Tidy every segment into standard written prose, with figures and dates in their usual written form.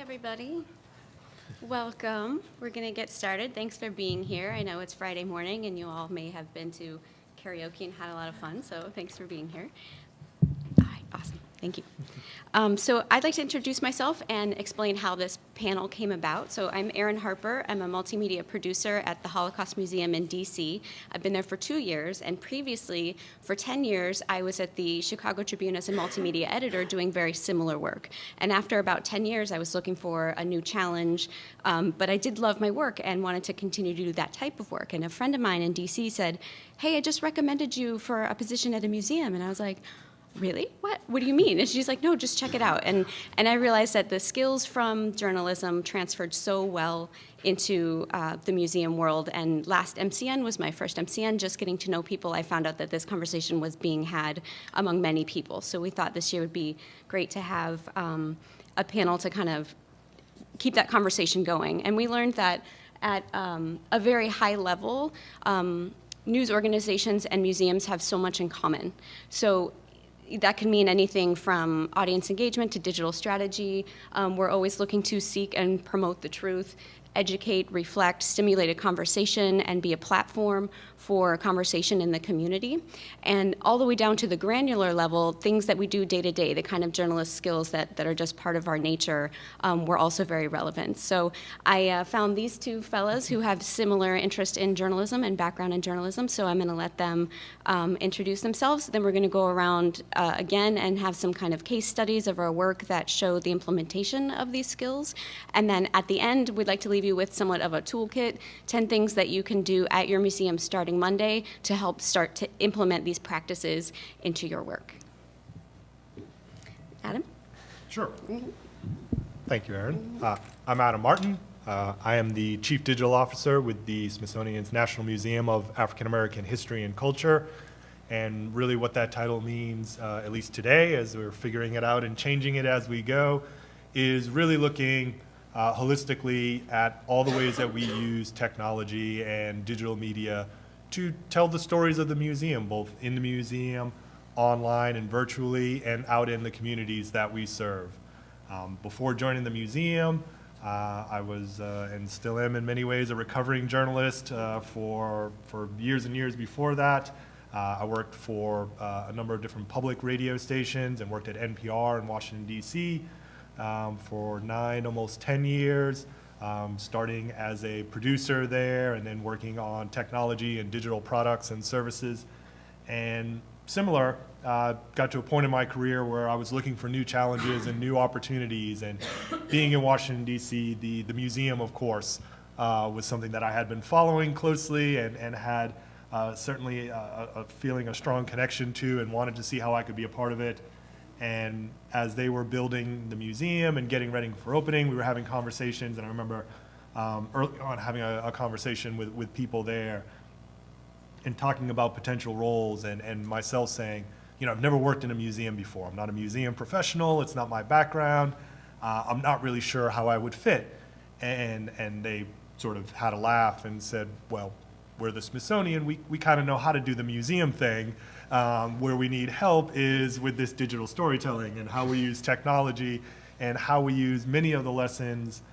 everybody. Welcome. We're going to get started. Thanks for being here. I know it's Friday morning and you all may have been to karaoke and had a lot of fun, so thanks for being here. All right, awesome. Thank you. So I'd like to introduce myself and explain how this panel came about. So I'm Erin Harper. I'm a multimedia producer at the Holocaust Museum in DC. I've been there for 2 years, and previously, for 10 years, I was at the Chicago Tribune as a multimedia editor doing very similar work. And after about 10 years, I was looking for a new challenge, but I did love my work and wanted to continue to do that type of work. And a friend of mine in DC said, "Hey, I just recommended you for a position at a museum." And I was like, "Really? What do you mean?" And she's like, "No, just check it out." And I realized that the skills from journalism transferred so well into the museum world. And last MCN was my first MCN. Just getting to know people, I found out that this conversation was being had among many people. So we thought this year would be great to have a panel to kind of keep that conversation going. And we learned that at a very high level, news organizations and museums have so much in common. So that can mean anything from audience engagement to digital strategy. We're always looking to seek and promote the truth, educate, reflect, stimulate a conversation, and be a platform for conversation in the community. And all the way down to the granular level, things that we do day to day, the kind of journalist skills that are just part of our nature, were also very relevant. So I found these two fellas who have similar interest in journalism and background in journalism, so I'm going to let them introduce themselves. Then we're going to go around again and have some kind of case studies of our work that show the implementation of these skills. And then at the end, we'd like to leave you with somewhat of a toolkit, 10 things that you can do at your museum starting Monday to help start to implement these practices into your work. Adam? Sure. Thank you, Erin. I'm Adam Martin. I am the Chief Digital Officer with the Smithsonian's National Museum of African American History and Culture. And really what that title means, at least today, as we're figuring it out and changing it as we go, is really looking holistically at all the ways that we use technology and digital media to tell the stories of the museum, both in the museum, online and virtually, and out in the communities that we serve. Before joining the museum, I was, and still am in many ways, a recovering journalist for years and years before that. I worked for a number of different public radio stations and worked at NPR in Washington, D.C. For 9, almost 10 years. Starting as a producer there and then working on technology and digital products and services. And similar, got to a point in my career where I was looking for new challenges and new opportunities. And being in Washington, D.C., the museum, of course, was something that I had been following closely and had certainly feeling a strong connection to and wanted to see how I could be a part of it. And as they were building the museum and getting ready for opening, we were having conversations, and I remember early on having a conversation with people there and talking about potential roles and myself saying, I've never worked in a museum before. I'm not a museum professional. It's not my background. I'm not really sure how I would fit. And they sort of had a laugh and said, well, we're the Smithsonian. We kind of know how to do the museum thing. Where we need help is with this digital storytelling and how we use technology and how we use many of the lessons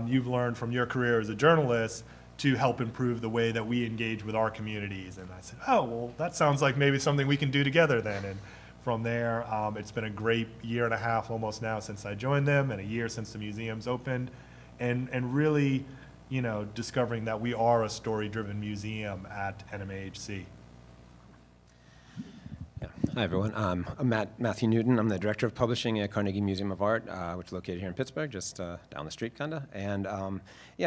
you've learned from your career as a journalist to help improve the way that we engage with our communities. And I said, oh, well, that sounds like maybe something we can do together then. And from there, it's been a great year and a half almost now since I joined them and a year since the museum's opened. And really, discovering that we are a story-driven museum at NMAHC. Yeah. Hi, everyone. I'm Matthew Newton. I'm the Director of Publishing at Carnegie Museum of Art, which is located here in Pittsburgh, just down the street, kind of. And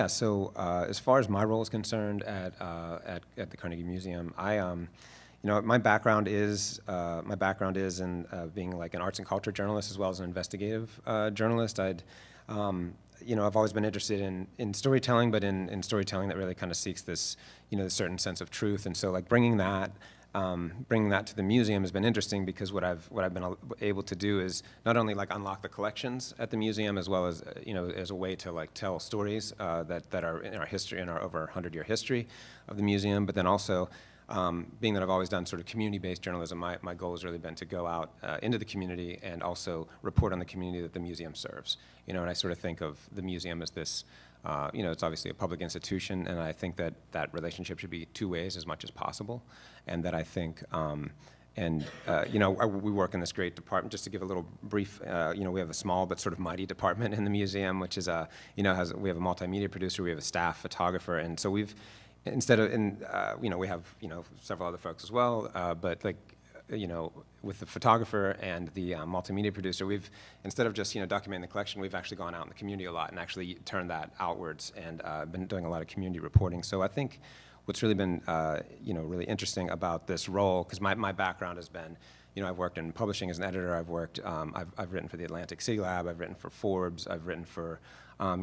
so as far as my role is concerned at the Carnegie Museum, my background is in being like an arts and culture journalist as well as an investigative journalist. I've always been interested in storytelling, but in storytelling that really kind of seeks this, this certain sense of truth. And so, like, bringing that to the museum has been interesting because what I've been able to do is not only like unlock the collections at the museum as well as as a way to like tell stories that are in our history, in our over 100-year history of the museum, but then also being that I've always done sort of community-based journalism, my goal has really been to go out into the community and also report on the community that the museum serves. And I sort of think of the museum as this, it's obviously a public institution, and I think that that relationship should be two ways as much as possible, and that I think, we work in this great department. Just to give a little brief, we have a small but sort of mighty department in the museum, which is, we have a multimedia producer, we have a staff photographer, and so we have, several other folks as well, but with the photographer and the multimedia producer, instead of just, documenting the collection, we've actually gone out in the community a lot and actually turned that outwards and been doing a lot of community reporting. So I think what's really been, really interesting about this role, because my background has been, I've worked in publishing as an editor. I've written for the Atlantic City Lab. I've written for Forbes. I've written for, a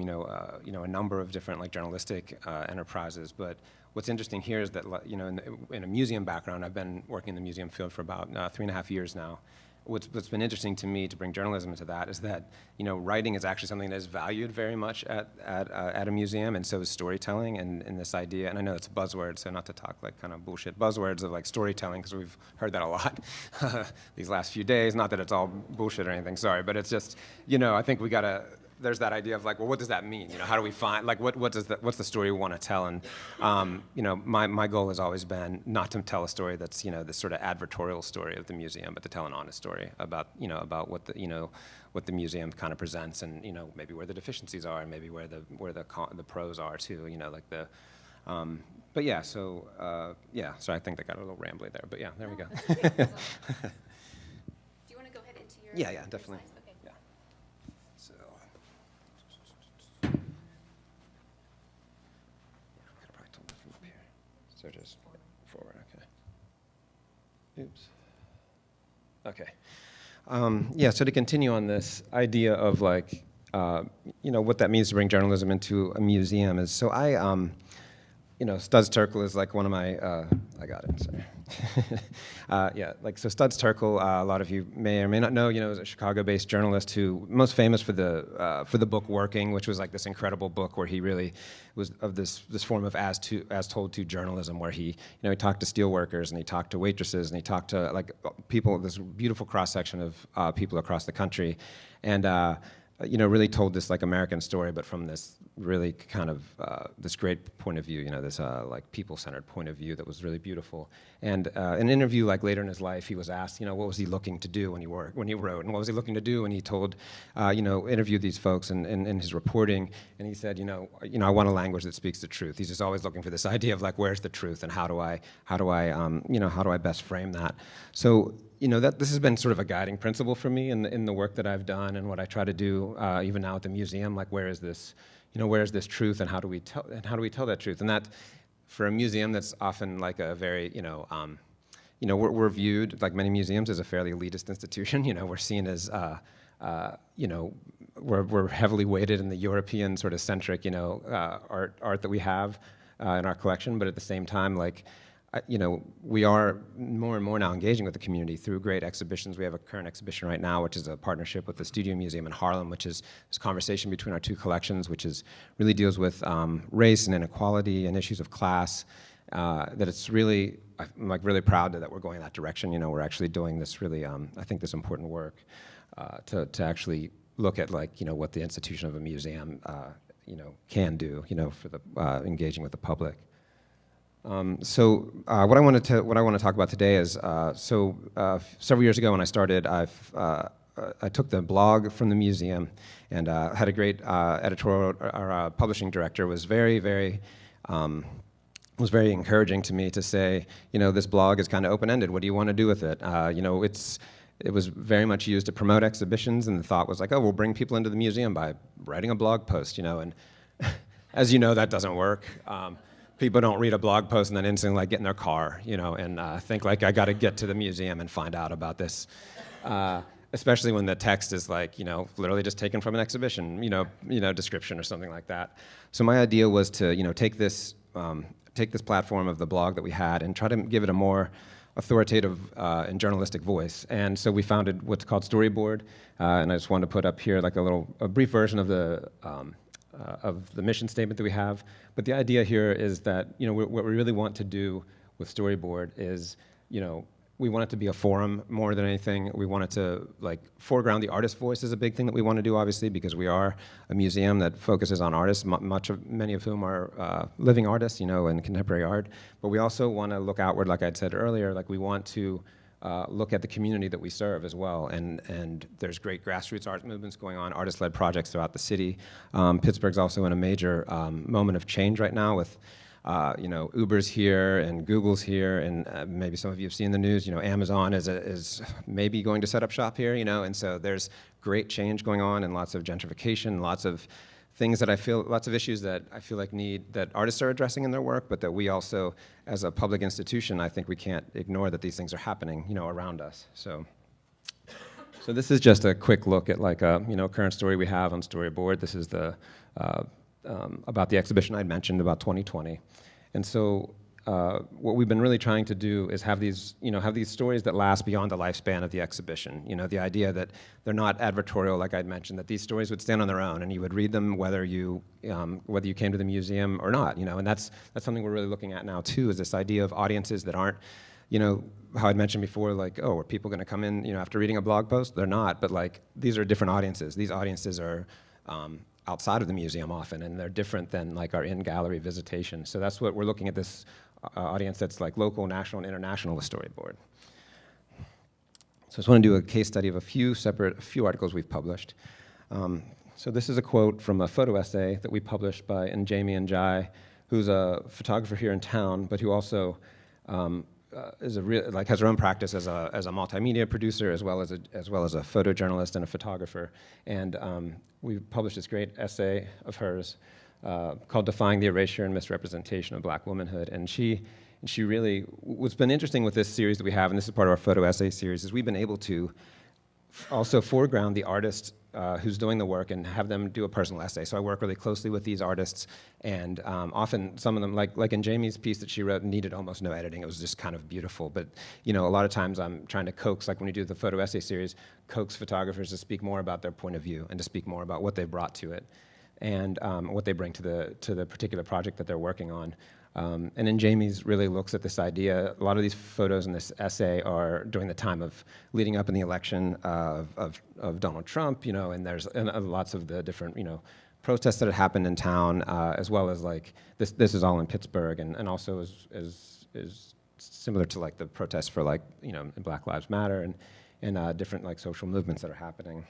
number of different like enterprises. But what's interesting here is that, in a museum background, I've been working in the museum field for about 3.5 years now. What's been interesting to me to bring journalism into that is that, writing is actually something that is valued very much at a museum, and so is storytelling and this idea, and I know it's a buzzword, so not to talk like kind of bullshit buzzwords of like storytelling, because we've heard that a lot these last few days, not that it's all bullshit or anything, sorry, but it's just, I think there's that idea of like, well, what does that mean? How do we find, like, what's the story we want to tell? And, my goal has always been not to tell a story that's, this sort of advertorial story of the museum, but to tell an honest story about, about what the museum kind of presents, and, maybe where the deficiencies are, and maybe where the pros are too, but yeah, so I think that got a little rambly there, but yeah, there we go. Do you want to go ahead into your? Yeah, definitely. Slides? Okay. Yeah. So, could have probably told that from up here. So just forward, okay. Oops. Okay. So to continue on this idea of like, what that means to bring journalism into a museum is, so Studs Terkel is like one of my, I got it, sorry. So Studs Terkel, a lot of you may or may not know, is a Chicago-based journalist who most famous for the book Working, which was like this incredible book where he really was of this form of as told to journalism, where he talked to steelworkers and he talked to waitresses and he talked to like people, this beautiful cross-section of people across the country, and really told this like American story, but from this really kind of this great point of view, this like people-centered point of view that was really beautiful. And an interview like later in his life, he was asked, what was he looking to do when he wrote, and what was he looking to do when he told, interviewed these folks in his reporting, and he said, I want a language that speaks the truth. He's just always looking for this idea of like, where's the truth, and how do I best frame that? So, that this has been sort of a guiding principle for me in the work that I've done and what I try to do, even now at the museum. Like, where is this truth, and how do we tell that truth? And that, for a museum that's often like a very, we're viewed, like many museums, as a fairly elitist institution. We're seen as, we're heavily weighted in the European sort of centric, art that we have in our collection, but at the same time, like, we are more and more now engaging with the community through great exhibitions. We have a current exhibition right now, which is a partnership with the Studio Museum in Harlem, which is this conversation between our two collections, which really deals with race and inequality and issues of class. That it's really, I'm like really proud that we're going in that direction. We're actually doing this really, I think, this important work to actually look at like, what the institution of a museum, can do, for the engaging with the public. So what I want to talk about today is, several years ago when I started, I took the blog from the museum and had a great editorial, our publishing director was very, very encouraging to me to say, this blog is kind of open-ended. What do you want to do with it? It was very much used to promote exhibitions, and the thought was like, oh, we'll bring people into the museum by writing a blog post, and as you know, that doesn't work. People don't read a blog post and then instantly like get in their car, and think like, I got to get to the museum and find out about this. Especially when the text is like, literally just taken from an exhibition, description or something like that. So my idea was to, take this platform of the blog that we had and try to give it a more authoritative and journalistic voice. And so we founded what's called Storyboard, and I just wanted to put up here like a brief version of the mission statement that we have. But the idea here is that, what we really want to do with Storyboard is, we want it to be a forum more than anything. We want it to foreground the artist voice is a big thing that we want to do, obviously, because we are a museum that focuses on artists, many of whom are living artists, in contemporary art. But we also want to look outward, like I'd said earlier, we want to look at the community that we serve as well. And there's great grassroots art movements going on, artist-led projects throughout the city. Pittsburgh's also in a major moment of change right now with Uber's here and Google's here, and maybe some of you have seen the news. Amazon is maybe going to set up shop here. And so there's great change going on and lots of gentrification, lots of things lots of issues that I feel like that artists are addressing in their work, but that we also, as a public institution, I think we can't ignore that these things are happening, around us. So this is just a quick look at current story we have on Storyboard. This is the about the exhibition I'd mentioned about 2020. And so what we've been really trying to do is have these stories that last beyond the lifespan of the exhibition. The idea that they're not advertorial, like I'd mentioned, that these stories would stand on their own and you would read them whether you came to the museum or not. And that's something we're really looking at now too, is this idea of audiences that aren't, how I'd mentioned before, are people going to come in, after reading a blog post? They're not, but these are different audiences. These audiences are outside of the museum often, and they're different than our in-gallery visitation. So that's what we're looking at, this audience that's local, national, and international with Storyboard. So I just want to do a case study of a few articles we've published. So this is a quote from a photo essay that we published by Jamie and Jai, who's a photographer here in town, but who also has her own practice as a multimedia producer, as well as a photojournalist and a photographer. And we published this great essay of hers called "Defying the Erasure and Misrepresentation of Black Womanhood." And she really, what's been interesting with this series that we have, and this is part of our photo essay series, is we've been able to also foreground the artist who's doing the work and have them do a personal essay. So I work really closely with these artists, and often some of them, like in Jamie's piece that she wrote, needed almost no editing. It was just kind of beautiful. But a lot of times I'm trying to coax, like when we do the photo essay series, coax photographers to speak more about their point of view and to speak more about what they've brought to it and what they bring to the particular project that they're working on. And then Jamie's really looks at this idea. A lot of these photos in this essay are during the time of leading up in the election of Donald Trump, and there's lots of the different, protests that had happened in town, as well as this is all in Pittsburgh, and also is similar to the protests for in Black Lives Matter and different social movements that are happening.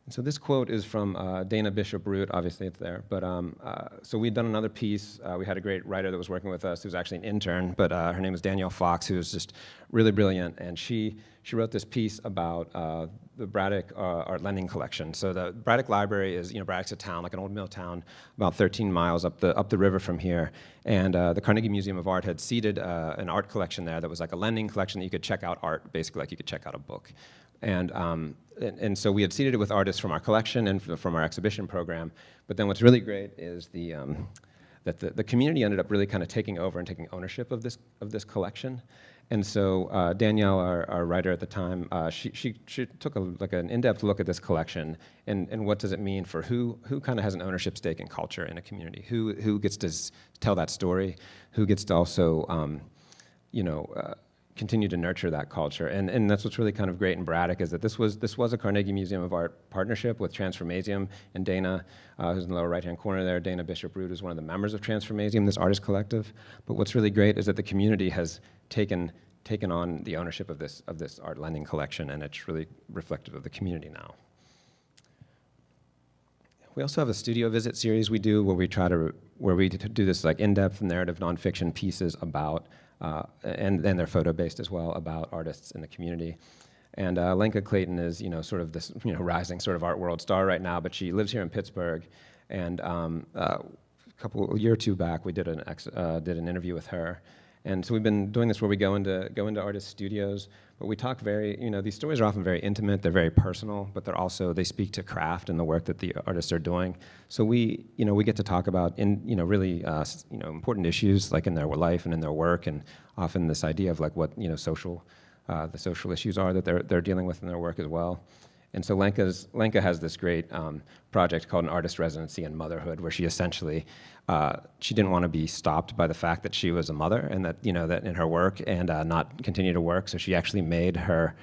So this quote is from Dana Bishop-Root, obviously it's there, but so we'd done another piece. We had a great writer that was working with us who's actually an intern, but her name is Danielle Fox, who was just really brilliant, and she wrote this piece about the Braddock Art Lending Collection. So the Braddock Library is, Braddock's a town, like an old mill town, about 13 miles up the river from here, and the Carnegie Museum of Art had seeded an art collection there that was like a lending collection that you could check out art, basically like you could check out a book. And so we had seeded it with artists from our collection and from our exhibition program. But then what's really great is that the community ended up really kind of taking over and taking ownership of this collection. And so Danielle, our writer at the time, she took an in-depth look at this collection and what does it mean for who kind of has an ownership stake in culture in a community, who gets to tell that story, who gets to also continue to nurture that culture. And that's what's really kind of great in Braddock, is that this was a Carnegie Museum of Art partnership with Transformasium, and Dana, who's in the lower right-hand corner there, Dana Bishop-Root is one of the members of Transformasium, this artist collective. But what's really great is that the community has taken on the ownership of this art lending collection, and it's really reflective of the community now. We also have a studio visit series we do where we do this in-depth narrative nonfiction pieces about and they're photo-based as well, about artists in the community. And Lenka Clayton is, sort of this, rising sort of art world star right now, but she lives here in Pittsburgh. And a year or two back, we did an interview with her. And so we've been doing this where we go into artist studios, but we talk these stories are often very intimate, they're very personal, but they speak to craft and the work that the artists are doing. So we get to talk about really important issues like in their life and in their work, and often this idea of what the social issues are that they're dealing with in their work as well. And so Lenka has this great project called an artist residency in motherhood, where she essentially, she didn't want to be stopped by the fact that she was a mother and that, that in her work and not continue to work. So she actually made her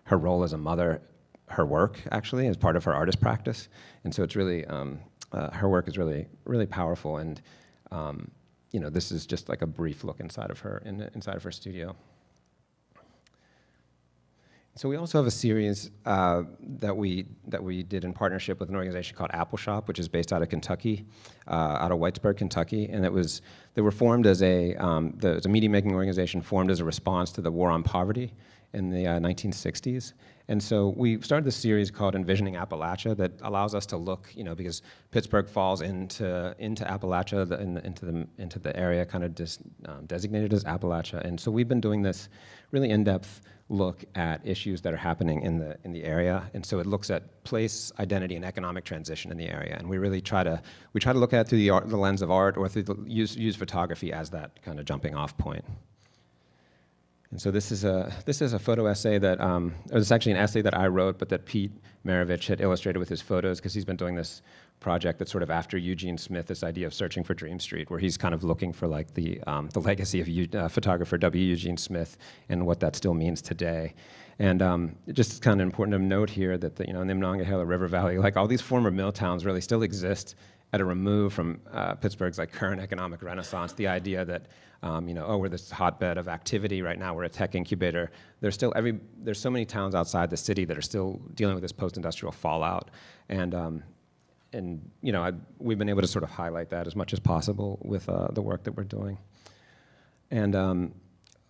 role as a mother her work, actually, as part of her artist practice. And so it's really, her work is really, really powerful. And, this is just like a brief look inside of her studio. So we also have a series that we did in partnership with an organization called Apple Shop, which is based out of Kentucky, out of Whitesburg, Kentucky, and they were formed as a media making organization formed as a response to the war on poverty in the 1960s. And so we started this series called Envisioning Appalachia that allows us to look, because Pittsburgh falls into Appalachia, into the area kind of designated as Appalachia. And so we've been doing this really in-depth look at issues that are happening in the area. And so it looks at place, identity, and economic transition in the area. And we really try to look at it through the lens of art, or use photography as that kind of jumping off point. And so this is a photo essay that, it's actually an essay that I wrote, but that Pete Maravich had illustrated with his photos, because he's been doing this project that's sort of after Eugene Smith, this idea of searching for Dream Street, where he's kind of looking for like the legacy of photographer W. Eugene Smith and what that still means today. And just kind of important to note here that in the Monongahela River Valley, like all these former mill towns really still exist at a remove from Pittsburgh's like current economic renaissance. The idea that we're this hotbed of activity right now, we're a tech incubator. There's so many towns outside the city that are still dealing with this post-industrial fallout, and we've been able to sort of highlight that as much as possible with the work that we're doing. And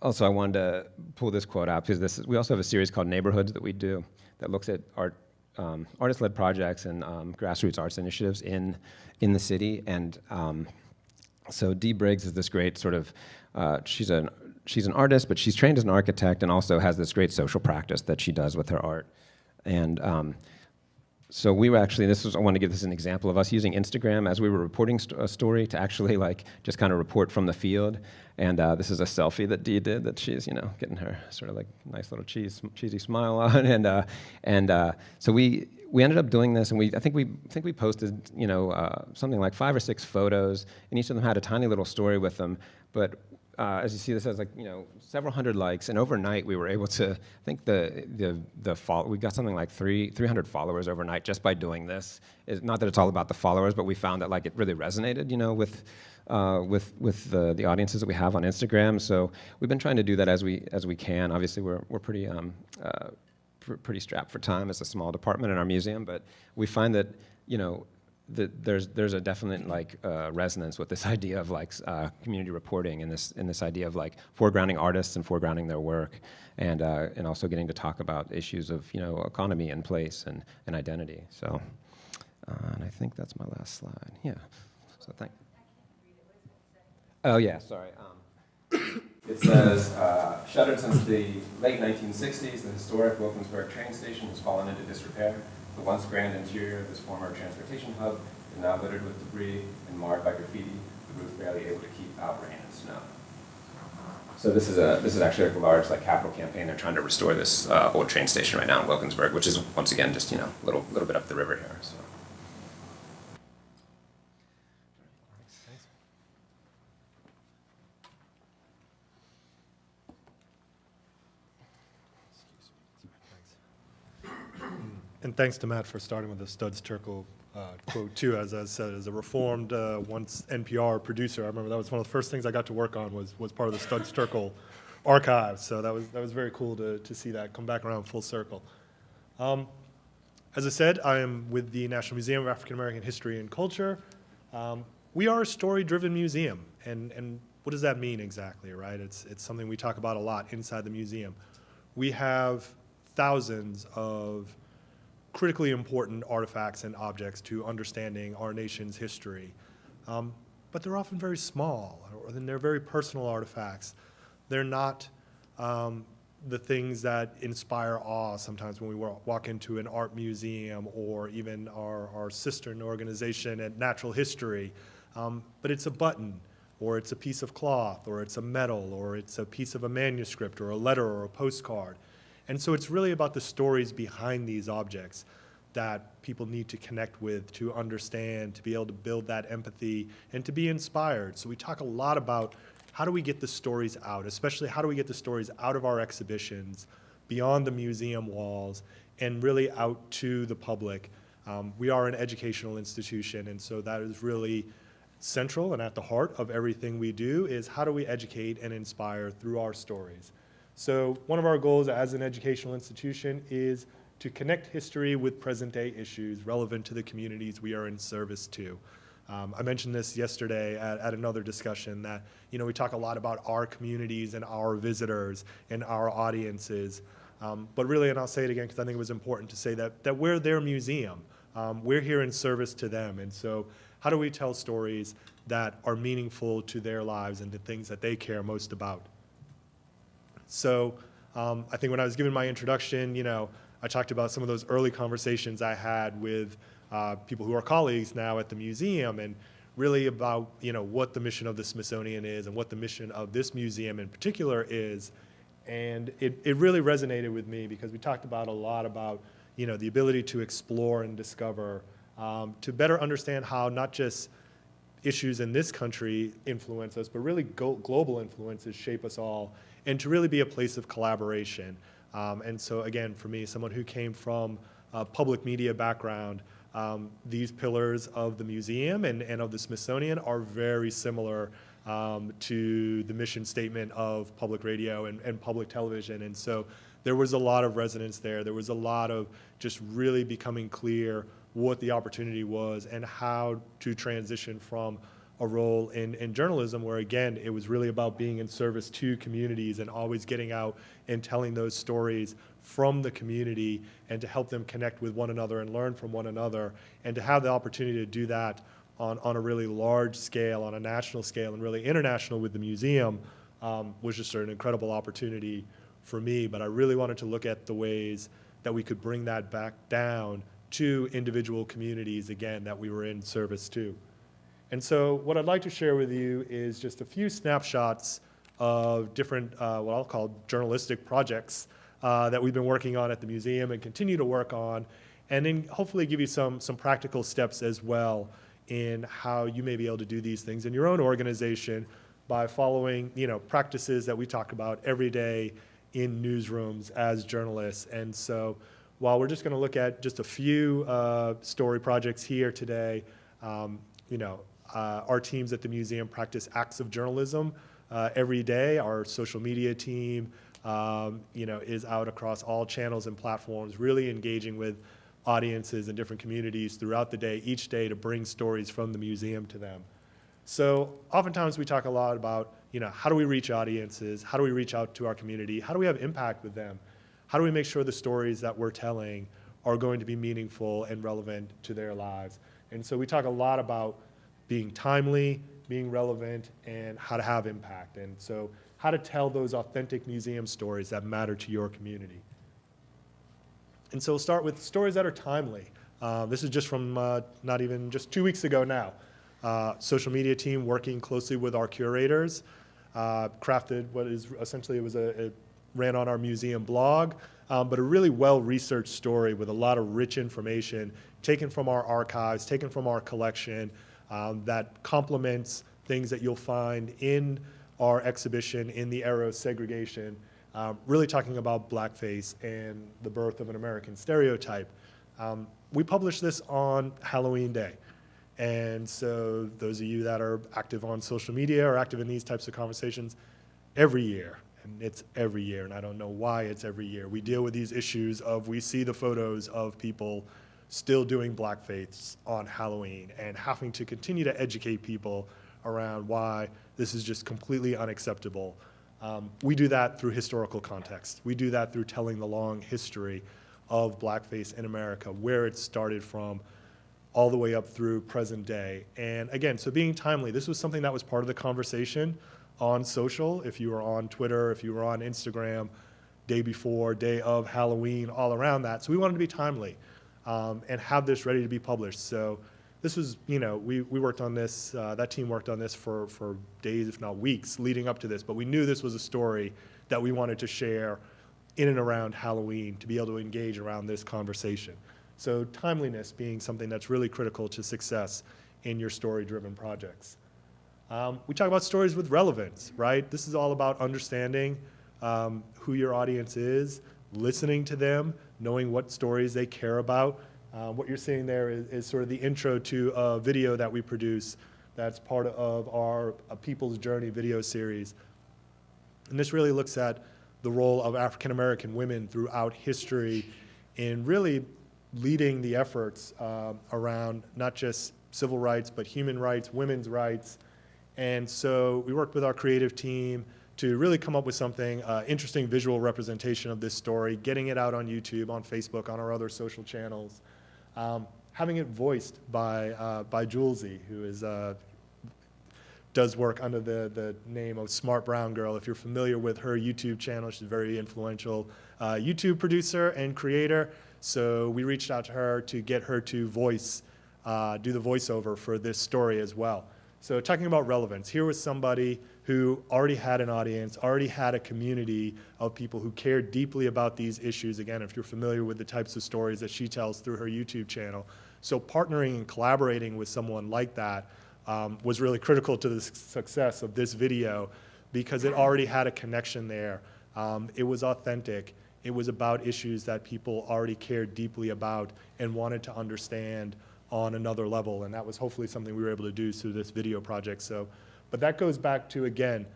also, I wanted to pull this quote out because we also have a series called Neighborhoods that we do that looks at artist-led projects and grassroots arts initiatives in the city. And so Dee Briggs is this great sort of, she's an artist, but she's trained as an architect and also has this great social practice that she does with her art. And so we were actually, I want to give this an example of us using Instagram as we were reporting a story to actually like just kind of report from the field. And this is a selfie that Dee did that she's, getting her sort of like nice little cheesy smile on. And so we ended up doing this, and I think we posted, something like 5 or 6 photos, and each of them had a tiny little story with them. But as you see, this has like several hundred likes, and overnight we were able to. I think we got something like 300 followers overnight just by doing this. Not that it's all about the followers, but we found that like it really resonated, with the audiences that we have on Instagram. So we've been trying to do that as we can. Obviously, we're pretty strapped for time as a small department in our museum, but we find that there's a definite like resonance with this idea of like community reporting and this idea of like foregrounding artists and foregrounding their work, and also getting to talk about issues of economy and place and identity. So and I think that's my last slide. Yeah. So thank. Oh yeah, sorry. It says, shuttered since the late 1960s, the historic Wilkinsburg train station has fallen into disrepair. The once grand interior of this former transportation hub is now littered with debris and marred by graffiti, the roof barely able to keep out rain and snow. So this is actually a large like capital campaign. They're trying to restore this old train station right now in Wilkinsburg, which is once again just a little bit up the river here. So. And thanks to Matt for starting with the Studs Terkel quote too. As I said, as a reformed once NPR producer, I remember that was one of the first things I got to work on was part of the Studs Terkel archives. So that was very cool to see that come back around full circle. As I said, I am with the National Museum of African American History and Culture. We are a story-driven museum, and what does that mean exactly, right? It's something we talk about a lot inside the museum. We have thousands of critically important artifacts and objects to understanding our nation's history. But they're often very small, or then they're very personal artifacts. They're not the things that inspire awe sometimes when we walk into an art museum or even our sister organization at Natural History. But it's a button, or it's a piece of cloth, or it's a medal, or it's a piece of a manuscript, or a letter, or a postcard. And so it's really about the stories behind these objects that people need to connect with, to understand, to be able to build that empathy, and to be inspired. So we talk a lot about how do we get the stories out, especially how do we get the stories out of our exhibitions, beyond the museum walls, and really out to the public. We are an educational institution, and so that is really central and at the heart of everything we do is how do we educate and inspire through our stories. So one of our goals as an educational institution is to connect history with present-day issues relevant to the communities we are in service to. I mentioned this yesterday at another discussion that, we talk a lot about our communities and our visitors and our audiences, but really, and I'll say it again because I think it was important to say that we're their museum. We're here in service to them, and so how do we tell stories that are meaningful to their lives and the things that they care most about? So I think when I was giving my introduction, I talked about some of those early conversations I had with people who are colleagues now at the museum, and really about what the mission of the Smithsonian is and what the mission of this museum in particular is. And it really resonated with me because we talked about a lot about the ability to explore and discover, to better understand how not just issues in this country influence us, but really global influences shape us all, and to really be a place of collaboration. And so again, for me, someone who came from a public media background, these pillars of the museum and of the Smithsonian are very similar to the mission statement of public radio and public television. And so there was a lot of resonance there. There was a lot of just really becoming clear what the opportunity was and how to transition from a role in journalism where, again, it was really about being in service to communities and always getting out and telling those stories from the community and to help them connect with one another and learn from one another, and to have the opportunity to do that on a really large scale, on a national scale, and really international with the museum was just an incredible opportunity for me. But I really wanted to look at the ways that we could bring that back down to individual communities, again, that we were in service to. And so what I'd like to share with you is just a few snapshots of different, what I'll call journalistic projects that we've been working on at the museum and continue to work on, and then hopefully give you some practical steps as well in how you may be able to do these things in your own organization by following, practices that we talk about every day in newsrooms as journalists. And so while we're just going to look at just a few story projects here today, our teams at the museum practice acts of journalism every day. Our social media team, is out across all channels and platforms, really engaging with audiences in different communities throughout the day, each day, to bring stories from the museum to them. So oftentimes we talk a lot about, how do we reach audiences? How do we reach out to our community? How do we have impact with them? How do we make sure the stories that we're telling are going to be meaningful and relevant to their lives? And so we talk a lot about being timely, being relevant, and how to have impact. And so how to tell those authentic museum stories that matter to your community. And so we'll start with stories that are timely. This is just from not even just 2 weeks ago now. Social media team working closely with our curators crafted what is essentially, it ran on our museum blog, but a really well-researched story with a lot of rich information taken from our archives, taken from our collection, that complements things that you'll find in our exhibition in the era of segregation, really talking about blackface and the birth of an American stereotype. We published this on Halloween Day. And so those of you that are active on social media or active in these types of conversations, every year, and it's every year, and I don't know why it's every year, we deal with these issues of, we see the photos of people still doing blackface on Halloween and having to continue to educate people around why this is just completely unacceptable. We do that through historical context. We do that through telling the long history of blackface in America, where it started from, all the way up through present day. And again, so being timely, this was something that was part of the conversation on social. If you were on Twitter, if you were on Instagram, day before, day of Halloween, all around that. So we wanted to be timely and have this ready to be published. So this was, we worked on this, that team worked on this for days, if not weeks, leading up to this. But we knew this was a story that we wanted to share in and around Halloween to be able to engage around this conversation. So timeliness being something that's really critical to success in your story-driven projects. We talk about stories with relevance, right? This is all about understanding who your audience is, listening to them, knowing what stories they care about. What you're seeing there is sort of the intro to a video that we produce that's part of our A People's Journey video series. And this really looks at the role of African American women throughout history in really leading the efforts around not just civil rights, but human rights, women's rights. And so we worked with our creative team to really come up with something, interesting visual representation of this story, getting it out on YouTube, on Facebook, on our other social channels, having it voiced by Julesy, who is does work under the name of Smart Brown Girl. If you're familiar with her YouTube channel, she's a very influential YouTube producer and creator. So we reached out to her to get her to voice, do the voiceover for this story as well. So talking about relevance, here was somebody who already had an audience, already had a community of people who cared deeply about these issues. Again, if you're familiar with the types of stories that she tells through her YouTube channel. So partnering and collaborating with someone like that was really critical to the success of this video because it already had a connection there. It was authentic. It was about issues that people already cared deeply about and wanted to understand on another level, and that was hopefully something we were able to do through this video project. So, but that goes back to, again,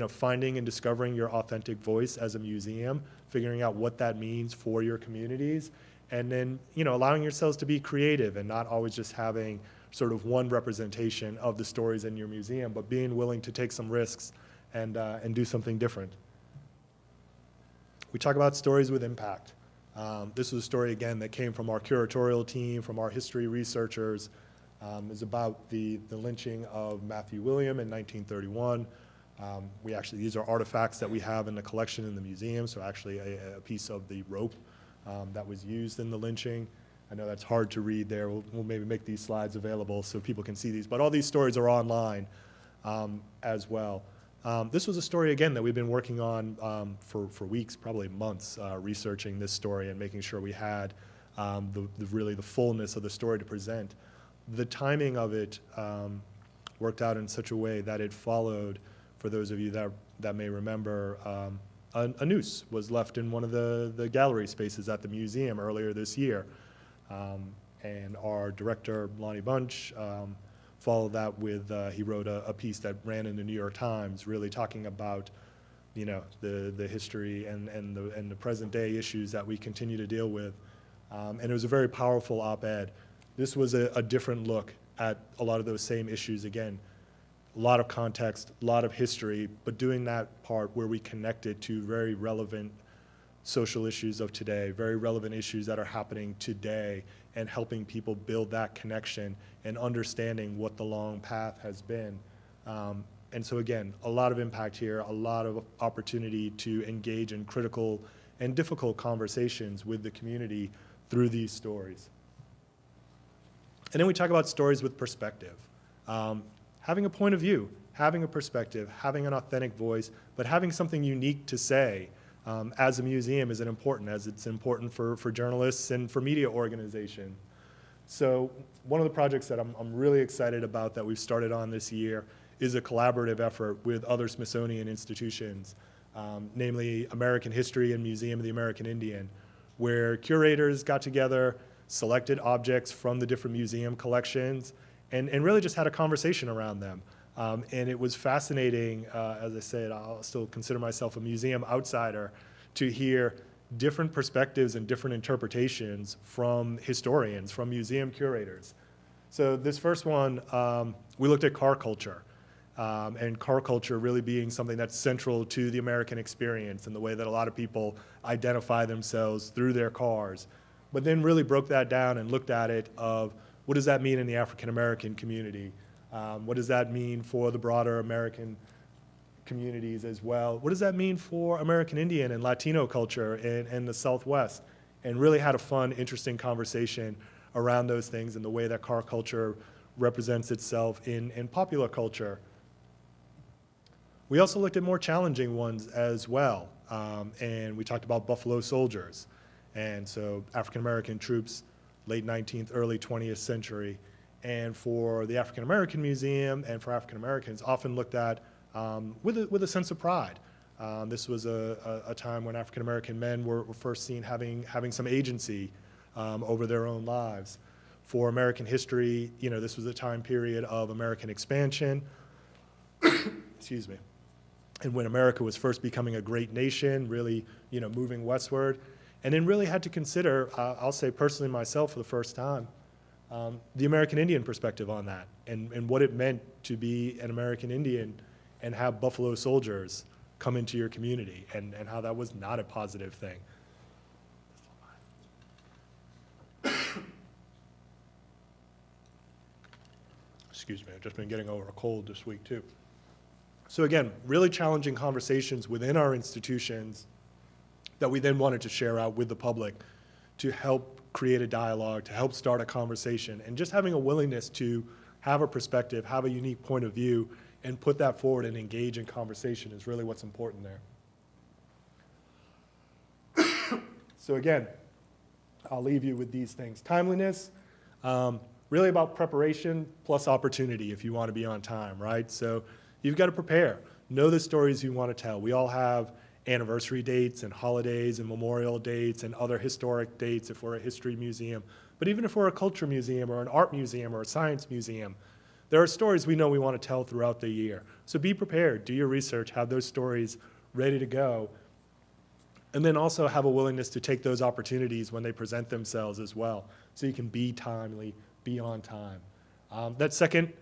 finding and discovering your authentic voice as a museum, figuring out what that means for your communities, and then, allowing yourselves to be creative and not always just having sort of one representation of the stories in your museum, but being willing to take some risks and do something different. We talk about stories with impact. This was a story, again, that came from our curatorial team, from our history researchers. It's about the lynching of Matthew William in 1931. These are artifacts that we have in the collection in the museum, so actually a piece of the rope that was used in the lynching. I know that's hard to read there. We'll maybe make these slides available so people can see these, but all these stories are online as well. This was a story, again, that we've been working on for weeks, probably months, researching this story and making sure we had really the fullness of the story to present. The timing of it worked out in such a way that it followed, for those of you that may remember, a noose was left in one of the gallery spaces at the museum earlier this year. And our director, Lonnie Bunch, followed that with, he wrote a piece that ran in the New York Times, really talking about, the history and the present day issues that we continue to deal with. And it was a very powerful op-ed. This was a different look at a lot of those same issues. Again, a lot of context, a lot of history, but doing that part where we connected to very relevant social issues of today, very relevant issues that are happening today, and helping people build that connection and understanding what the long path has been. And so again, a lot of impact here, a lot of opportunity to engage in critical and difficult conversations with the community through these stories. And then we talk about stories with perspective. Having a point of view, having a perspective, having an authentic voice, but having something unique to say as a museum is important, as it's important for journalists and for media organizations. So one of the projects that I'm really excited about that we've started on this year is a collaborative effort with other Smithsonian institutions, namely American History and Museum of the American Indian, where curators got together, selected objects from the different museum collections, and really just had a conversation around them. And it was fascinating, as I said, I'll still consider myself a museum outsider, to hear different perspectives and different interpretations from historians, from museum curators. So this first one, we looked at car culture, and car culture really being something that's central to the American experience and the way that a lot of people identify themselves through their cars. But then really broke that down and looked at it of what does that mean in the African American community? What does that mean for the broader American communities as well? What does that mean for American Indian and Latino culture in the Southwest? And really had a fun, interesting conversation around those things and the way that car culture represents itself in popular culture. We also looked at more challenging ones as well. and we talked about Buffalo Soldiers. And so African-American troops, late 19th, early 20th century. And for the African-American Museum and for African-Americans, often looked at with a sense of pride. This was a time when African-American men were first seen having some agency over their own lives. For American history, this was a time period of American expansion. Excuse me. And when America was first becoming a great nation, really, moving westward, and then really had to consider, I'll say personally myself for the first time, the American Indian perspective on that, and what it meant to be an American Indian and have Buffalo Soldiers come into your community, and how that was not a positive thing. Excuse me, I've just been getting over a cold this week too. So again, really challenging conversations within our institutions that we then wanted to share out with the public to help create a dialogue, to help start a conversation, and just having a willingness to have a perspective, have a unique point of view, and put that forward and engage in conversation is really what's important there. So again, I'll leave you with these things. Timeliness, really about preparation plus opportunity if you want to be on time, right? So you've got to prepare. Know the stories you want to tell. We all have anniversary dates and holidays and memorial dates and other historic dates if we're a history museum. But even if we're a culture museum or an art museum or a science museum, there are stories we know we want to tell throughout the year. So be prepared, do your research, have those stories ready to go, and then also have a willingness to take those opportunities when they present themselves as well, so you can be timely, be on time. That second,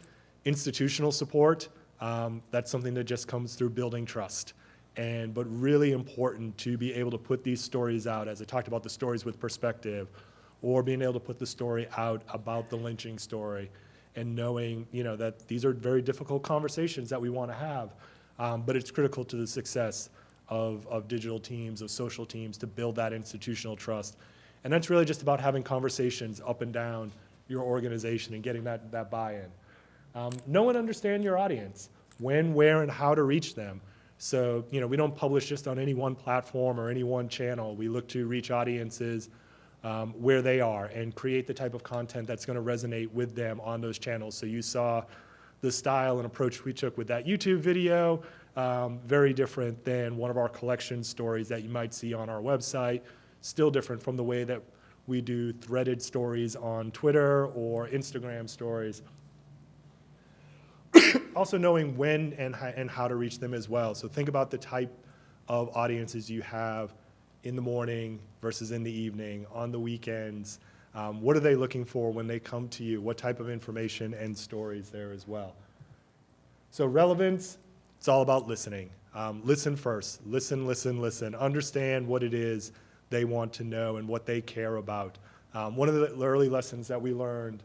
institutional support, that's something that just comes through building trust. But really important to be able to put these stories out, as I talked about the stories with perspective, or being able to put the story out about the lynching story, and knowing that these are very difficult conversations that we want to have, but it's critical to the success of digital teams, of social teams, to build that institutional trust. And that's really just about having conversations up and down your organization and getting that buy-in. Know and understand your audience, when, where, and how to reach them. So, we don't publish just on any one platform or any one channel. We look to reach audiences where they are and create the type of content that's going to resonate with them on those channels. So you saw the style and approach we took with that YouTube video, very different than one of our collection stories that you might see on our website, still different from the way that we do threaded stories on Twitter or Instagram stories. Also knowing when and how to reach them as well. So think about the type of audiences you have in the morning versus in the evening, on the weekends. What are they looking for when they come to you? What type of information and stories there as well? So relevance, it's all about listening. Listen first. Listen, listen, listen. Understand what it is they want to know and what they care about. One of the early lessons that we learned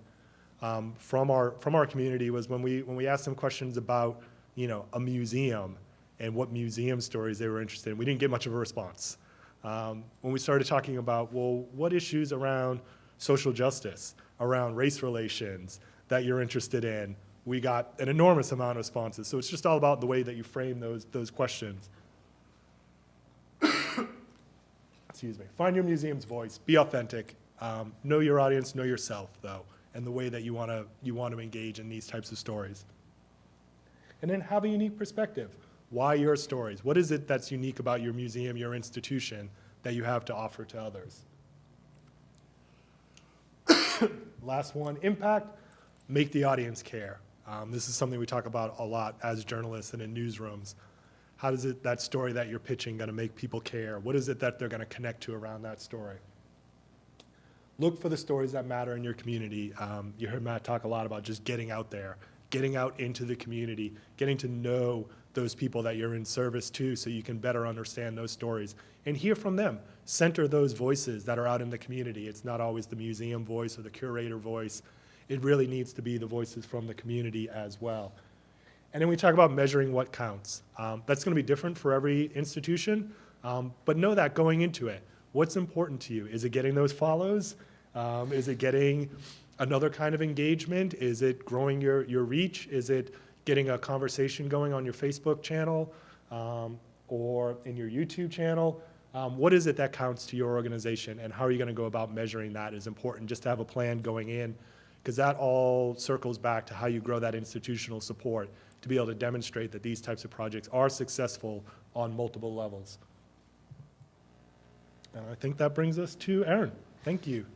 from our community was when we asked them questions about a museum and what museum stories they were interested in. We didn't get much of a response. When we started talking about, well, what issues around social justice, around race relations that you're interested in, we got an enormous amount of responses. So it's just all about the way that you frame those questions. Excuse me. Find your museum's voice. Be authentic. Know your audience. Know yourself, though, and the way that you want to engage in these types of stories. And then have a unique perspective. Why your stories? What is it that's unique about your museum, your institution, that you have to offer to others? Last one, impact. Make the audience care. This is something we talk about a lot as journalists and in newsrooms. How is it that story that you're pitching going to make people care? What is it that they're going to connect to around that story? Look for the stories that matter in your community. You heard Matt talk a lot about just getting out there, getting out into the community, getting to know those people that you're in service to so you can better understand those stories and hear from them. Center those voices that are out in the community. It's not always the museum voice or the curator voice. It really needs to be the voices from the community as well. And then we talk about measuring what counts. That's going to be different for every institution, but know that going into it. What's important to you? Is it getting those follows? Is it getting another kind of engagement? Is it growing your reach? Is it getting a conversation going on your Facebook channel? or in your YouTube channel, what is it that counts to your organization, and how are you going to go about measuring that is important, just to have a plan going in, because that all circles back to how you grow that institutional support to be able to demonstrate that these types of projects are successful on multiple levels. And I think that brings us to Erin. Thank you.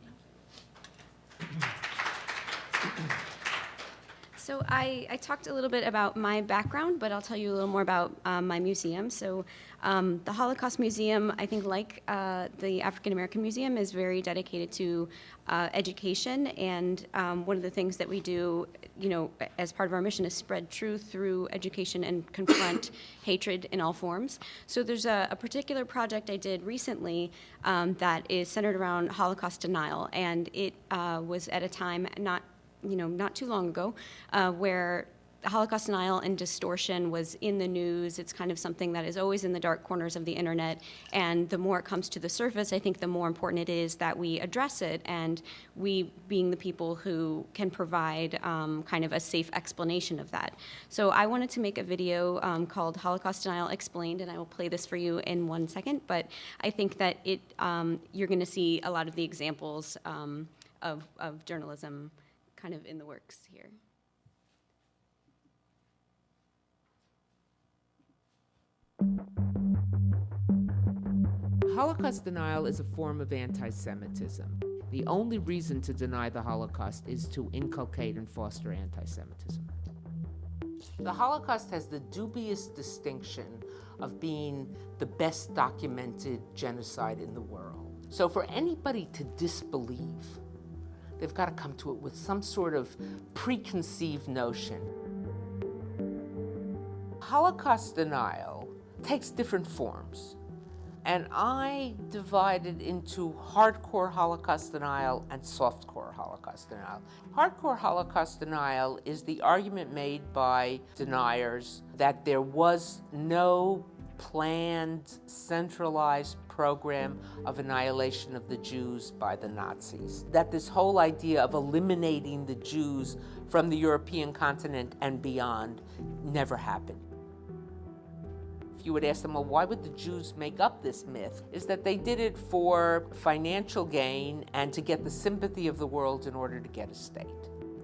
So I talked a little bit about my background, but I'll tell you a little more about my museum. So the Holocaust Museum, I think like the African American Museum, is very dedicated to education. And one of the things that we do, you know, as part of our mission is spread truth through education and confront hatred in all forms. So there's a particular project I did recently that is centered around Holocaust denial. And it was at a time not too long ago, where Holocaust denial and distortion was in the news. It's kind of something that is always in the dark corners of the internet, and the more it comes to the surface, I think the more important it is that we address it, and we being the people who can provide kind of a safe explanation of that. So I wanted to make a video called Holocaust Denial Explained, and I will play this for you in 1 second, but I think that you're gonna see a lot of the examples of journalism kind of in the works here. Holocaust denial is a form of anti-Semitism. The only reason to deny the Holocaust is to inculcate and foster anti-Semitism. The Holocaust has the dubious distinction of being the best documented genocide in the world. So for anybody to disbelieve, they've got to come to it with some sort of preconceived notion. Holocaust denial takes different forms, and I divide it into hardcore Holocaust denial and softcore Holocaust denial. Hardcore Holocaust denial is the argument made by deniers that there was no planned, centralized program of annihilation of the Jews by the Nazis. That this whole idea of eliminating the Jews from the European continent and beyond never happened. If you would ask them, well, why would the Jews make up this myth? Is that they did it for financial gain and to get the sympathy of the world in order to get a state.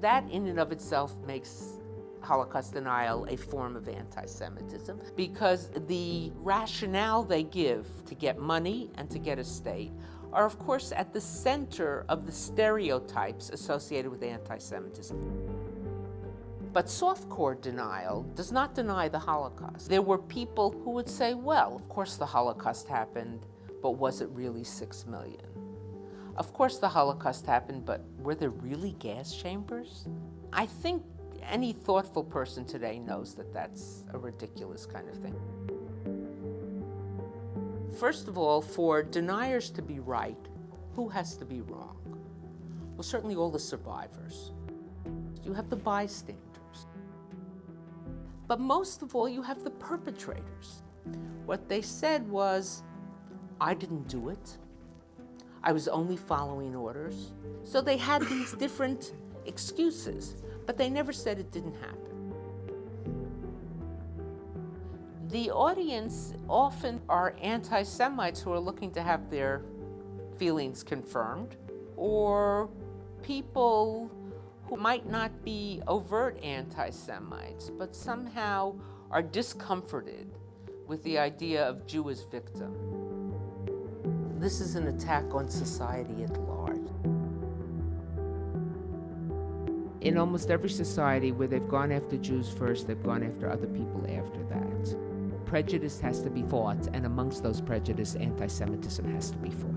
That in and of itself makes Holocaust denial a form of anti-Semitism, because the rationale they give to get money and to get a state are, of course, at the center of the stereotypes associated with anti-Semitism. But softcore denial does not deny the Holocaust. There were people who would say, well, of course the Holocaust happened, but was it really 6 million? Of course the Holocaust happened, but were there really gas chambers? I think any thoughtful person today knows that that's a ridiculous kind of thing. First of all, for deniers to be right, who has to be wrong? Well, certainly all the survivors. You have the bystanders. But most of all, you have the perpetrators. What they said was, I didn't do it. I was only following orders. So they had these different excuses, but they never said it didn't happen. The audience often are anti-Semites who are looking to have their feelings confirmed, or people who might not be overt anti-Semites, but somehow are discomforted with the idea of Jew as victim. This is an attack on society at large. In almost every society where they've gone after Jews first, they've gone after other people after that. Prejudice has to be fought, and amongst those prejudice, anti-Semitism has to be fought.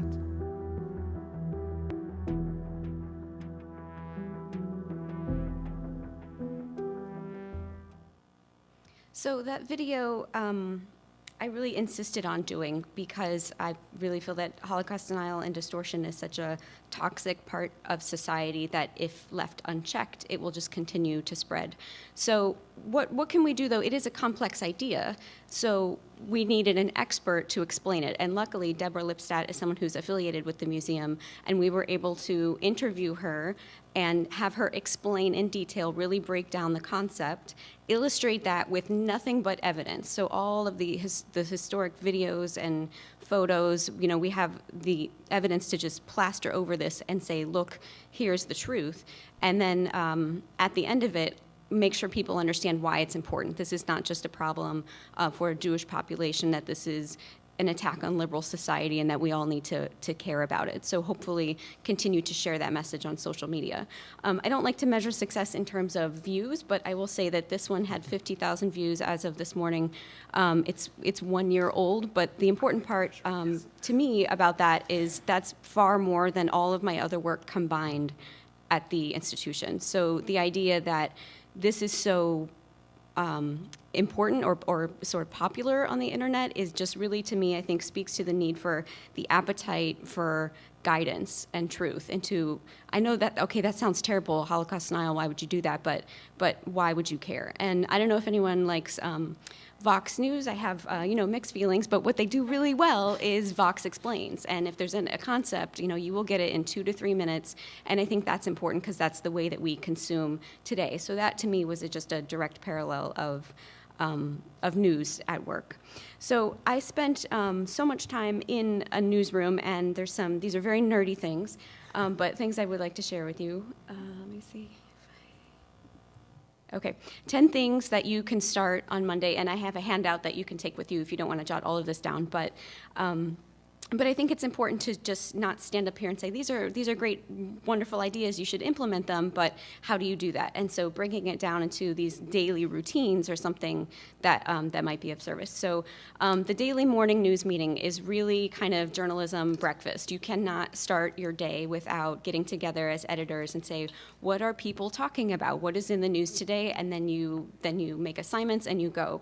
So that video, I really insisted on doing because I really feel that Holocaust denial and distortion is such a toxic part of society that if left unchecked, it will just continue to spread. So what can we do, though? It is a complex idea, so we needed an expert to explain it. And luckily, Deborah Lipstadt is someone who's affiliated with the museum, and we were able to interview her and have her explain in detail, really break down the concept. illustrate that with nothing but evidence. So all of the historic videos and photos, we have the evidence to just plaster over this and say, look, here's the truth. And then at the end of it, make sure people understand why it's important. This is not just a problem for a Jewish population, that this is an attack on liberal society and that we all need to care about it. So hopefully continue to share that message on social media. I don't like to measure success in terms of views, but I will say that this one had 50,000 views as of this morning. It's 1 year old, but the important part to me about that is that's far more than all of my other work combined at the institution. So the idea that this is so important or sort of popular on the internet is just really, to me, I think speaks to the need for the appetite for guidance and truth. And I know that, okay, that sounds terrible, Holocaust denial, why would you do that? But why would you care? And I don't know if anyone likes Vox News. I have, mixed feelings, but what they do really well is Vox Explains. And if there's a concept, you will get it in 2 to 3 minutes. And I think that's important because that's the way that we consume today. So that, to me, was just a direct parallel of news at work. So I spent so much time in a newsroom, and these are very nerdy things, but things I would like to share with you. Let me see. Okay, 10 things that you can start on Monday, and I have a handout that you can take with you if you don't want to jot all of this down, but I think it's important to just not stand up here and say, these are great, wonderful ideas, you should implement them, but how do you do that? And so bringing it down into these daily routines or something that might be of service. So the daily morning news meeting is really kind of journalism breakfast. You cannot start your day without getting together as editors and say, what are people talking about? What is in the news today? And then you make assignments and you go.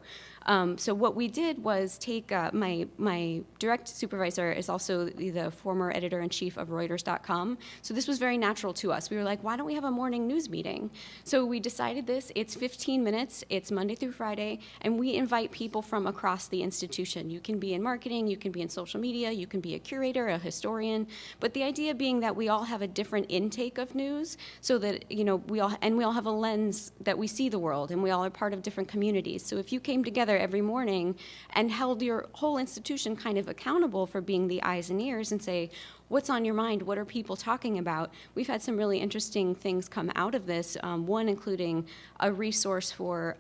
So what we did was take my direct supervisor is also the former editor-in-chief of Reuters.com. So this was very natural to us. We were like, why don't we have a morning news meeting? So we decided this. It's 15 minutes. It's Monday through Friday. And we invite people from across the institution. You can be in marketing. You can be in social media. You can be a curator, a historian. But the idea being that we all have a different intake of news so that, we all have a lens that we see the world, and we all are part of different communities. So if you came together every morning and held your whole institution kind of accountable for being the eyes and ears and say, what's on your mind? What are people talking about? We've had some really interesting things come out of this, one including a resource for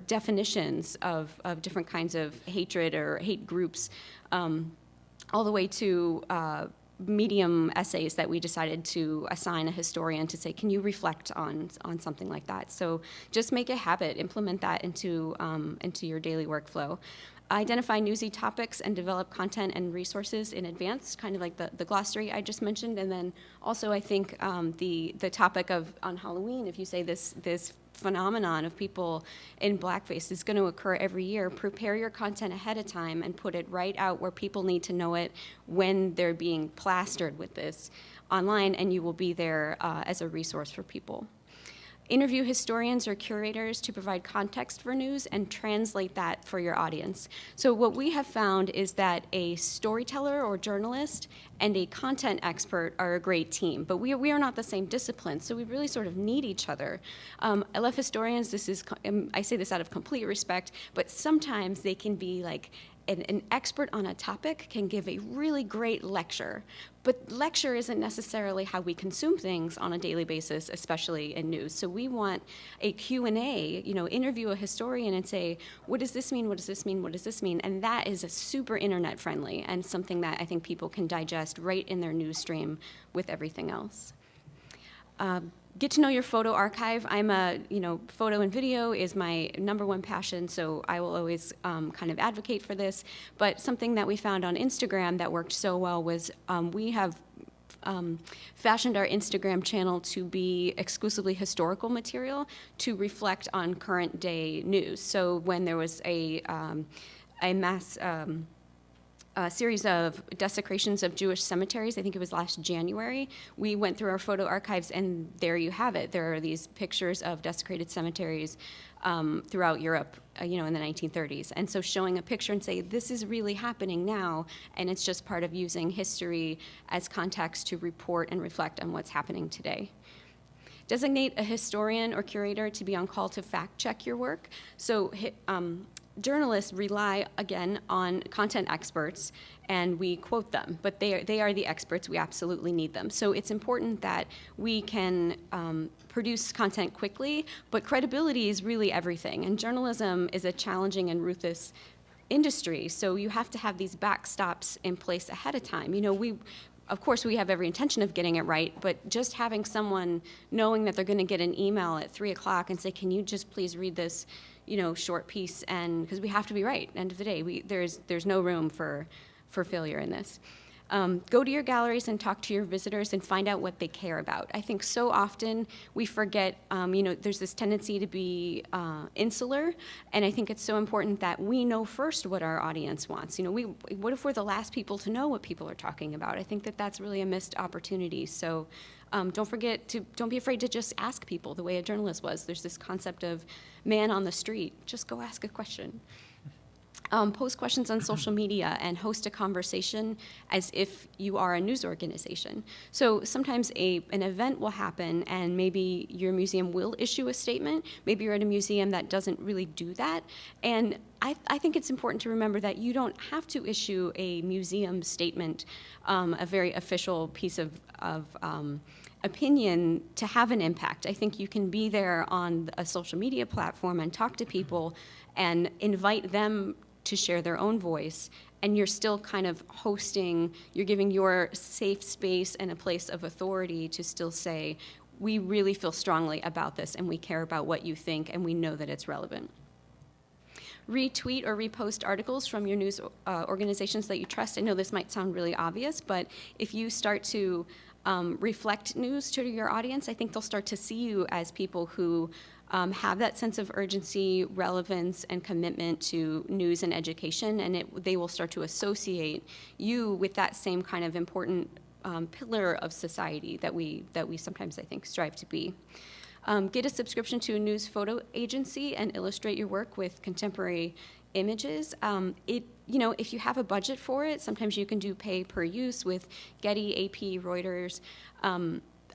definitions of different kinds of hatred or hate groups, all the way to medium essays that we decided to assign a historian to say, can you reflect on something like that? So just make a habit, implement that into your daily workflow. Identify newsy topics and develop content and resources in advance, kind of like the glossary I just mentioned. And then also I think the topic on Halloween, if you say this phenomenon of people in blackface is going to occur every year, prepare your content ahead of time and put it right out where people need to know it when they're being plastered with this online, and you will be there as a resource for people. Interview historians or curators to provide context for news and translate that for your audience. So what we have found is that a storyteller or journalist and a content expert are a great team, but we are not the same discipline, so we really sort of need each other. I love historians. I say this out of complete respect, but sometimes they can be like, an expert on a topic can give a really great lecture, but lecture isn't necessarily how we consume things on a daily basis, especially in news. So we want a Q&A, interview a historian and say, what does this mean? What does this mean? What does this mean? And that is a super internet friendly and something that I think people can digest right in their news stream with everything else. Get to know your photo archive. Photo and video is my #1 passion, so I will always kind of advocate for this. But something that we found on Instagram that worked so well was we have fashioned our Instagram channel to be exclusively historical material to reflect on current day news. So when there was a mass series of desecrations of Jewish cemeteries, I think it was last January, we went through our photo archives, and there you have it. There are these pictures of desecrated cemeteries throughout Europe, in the 1930s. And so showing a picture and say, this is really happening now, and it's just part of using history as context to report and reflect on what's happening today. Designate a historian or curator to be on call to fact check your work. So journalists rely, again, on content experts, and we quote them, but they are the experts. We absolutely need them. So it's important that we can produce content quickly, but credibility is really everything. And journalism is a challenging and ruthless industry, so you have to have these backstops in place ahead of time. Of course, we have every intention of getting it right, but just having someone knowing that they're going to get an email at 3 o'clock and say, can you just please read this, short piece, and because we have to be right. End of the day, there's no room for failure in this. Go to your galleries and talk to your visitors and find out what they care about. I think so often we forget, there's this tendency to be insular, and I think it's so important that we know first what our audience wants. What if we're the last people to know what people are talking about? I think that that's really a missed opportunity. So don't be afraid to just ask people the way a journalist was. There's this concept of man on the street. Just go ask a question. Post questions on social media and host a conversation as if you are a news organization. So sometimes an event will happen and maybe your museum will issue a statement. Maybe you're at a museum that doesn't really do that. And I think it's important to remember that you don't have to issue a museum statement, a very official piece of opinion to have an impact. I think you can be there on a social media platform and talk to people and invite them to share their own voice, and you're still kind of you're giving your safe space and a place of authority to still say, we really feel strongly about this and we care about what you think and we know that it's relevant. Retweet or repost articles from your news organizations that you trust. I know this might sound really obvious, but if you start to reflect news to your audience, I think they'll start to see you as people who have that sense of urgency, relevance, and commitment to news and education, and they will start to associate you with that same kind of important pillar of society that we sometimes, I think, strive to be. Get a subscription to a news photo agency and illustrate your work with contemporary images. If you have a budget for it, sometimes you can do pay per use with Getty, AP, Reuters.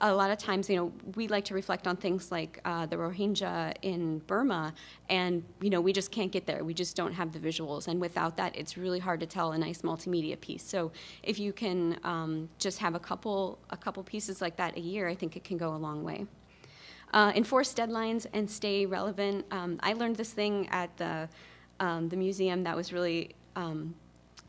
A lot of times, we like to reflect on things like the Rohingya in Burma, and, we just can't get there. We just don't have the visuals, and without that, it's really hard to tell a nice multimedia piece. So if you can just have a couple pieces like that a year, I think it can go a long way. Enforce deadlines and stay relevant. I learned this thing at the museum that was really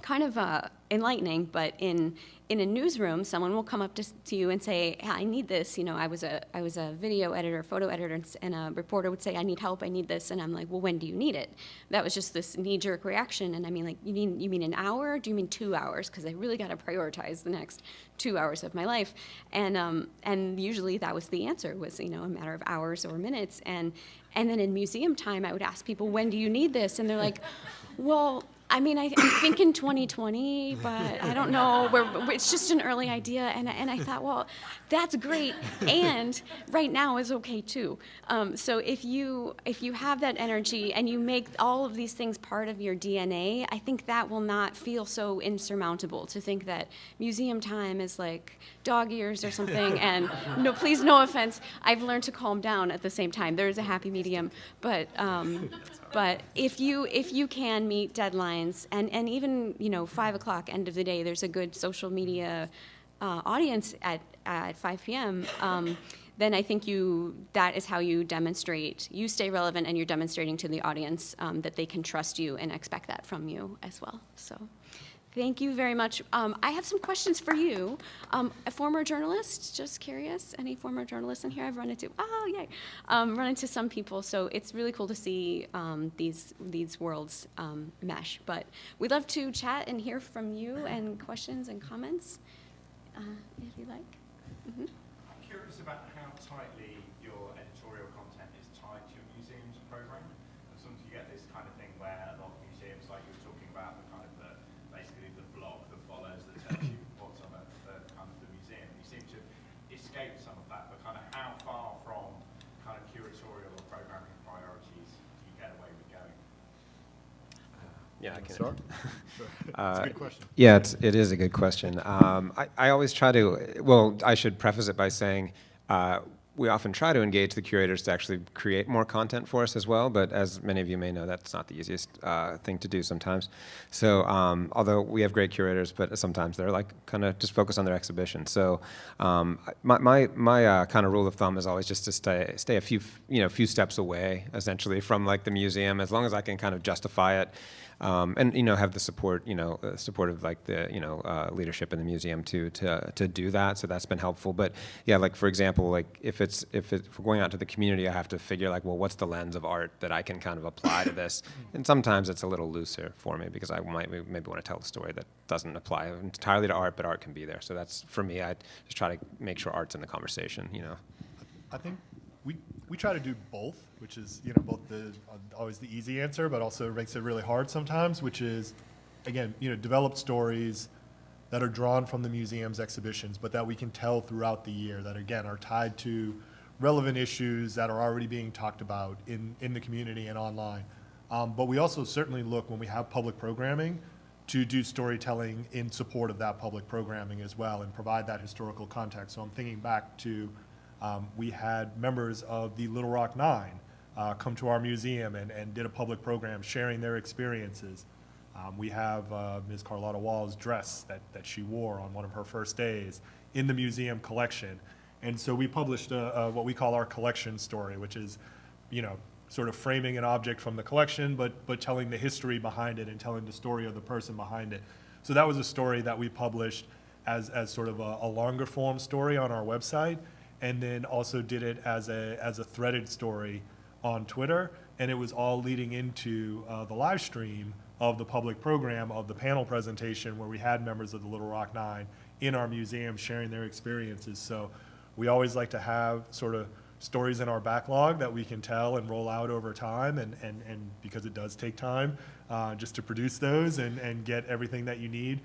kind of enlightening, but in a newsroom, someone will come up to you and say, hey, I need this. I was a video editor, photo editor, and a reporter would say, I need help, I need this. And I'm like, well, when do you need it? That was just this knee-jerk reaction. And I mean, like, you mean an hour? Do you mean 2 hours? Because I really got to prioritize the next 2 hours of my life. And usually that was the answer, was, a matter of hours or minutes. And then in museum time, I would ask people, when do you need this? And they're like, well, I mean, I'm thinking 2020, but I don't know. It's just an early idea, and I thought, well, that's great, and right now is okay too. So if you have that energy and you make all of these things part of your DNA, I think that will not feel so insurmountable to think that museum time is like dog ears or something. And please, no offense. I've learned to calm down at the same time. There is a happy medium, but if you can meet deadlines, and even 5 o'clock, end of the day, there's a good social media audience at 5 p.m. Then I think that is how you demonstrate. You stay relevant, and you're demonstrating to the audience that they can trust you and expect that from you as well. So. Thank you very much. I have some questions for you. A former journalist, just curious. Any former journalists in here I've run into? Oh, yay. Run into some people, so it's really cool to see these worlds mesh. But we'd love to chat and hear from you and questions and comments, if you like. Mm-hmm. I'm curious about how tightly your editorial content is tied to your museum's program. And sometimes you get this kind of thing where a lot of museums, like you were talking about, basically the blog that follows that tells you what's on the kind of the museum. You seem to escape some of that, but kind of how far from kind of curatorial or programming priorities do you get away with going? Yeah, I can start. Sure. It's a good question. Yeah, it is a good question. I always try to, well, I should preface it by saying we often try to engage the curators to actually create more content for us as well, but as many of you may know, that's not the easiest thing to do sometimes. So although we have great curators, but sometimes they're like kind of just focus on their exhibition. So my kind of rule of thumb is always just to stay a few steps away, essentially, from like the museum, as long as I can kind of justify it. And have the support, support of like the leadership in the museum to do that. So that's been helpful. But yeah, like for example, like if we're going out to the community, I have to figure like, well, what's the lens of art that I can kind of apply to this? And sometimes it's a little looser for me because I might maybe want to tell a story that doesn't apply entirely to art, but art can be there. So that's for me. I just try to make sure art's in the conversation. I think we try to do both, which is both always the easy answer, but also makes it really hard sometimes. Which is, again, develop stories that are drawn from the museum's exhibitions, but that we can tell throughout the year that again are tied to relevant issues that are already being talked about in the community and online. But we also certainly look when we have public programming to do storytelling in support of that public programming as well and provide that historical context. So I'm thinking back to. We had members of the Little Rock Nine come to our museum and did a public program sharing their experiences. We have Ms. Carlotta Wall's dress that she wore on one of her first days in the museum collection. And so we published what we call our collection story, which is, sort of framing an object from the collection, but telling the history behind it and telling the story of the person behind it. So that was a story that we published as sort of a longer form story on our website. And then also did it as a threaded story on Twitter, and it was all leading into the live stream of the public program of the panel presentation where we had members of the Little Rock Nine in our museum sharing their experiences. So we always like to have sort of stories in our backlog that we can tell and roll out over time, and because it does take time just to produce those and get everything that you need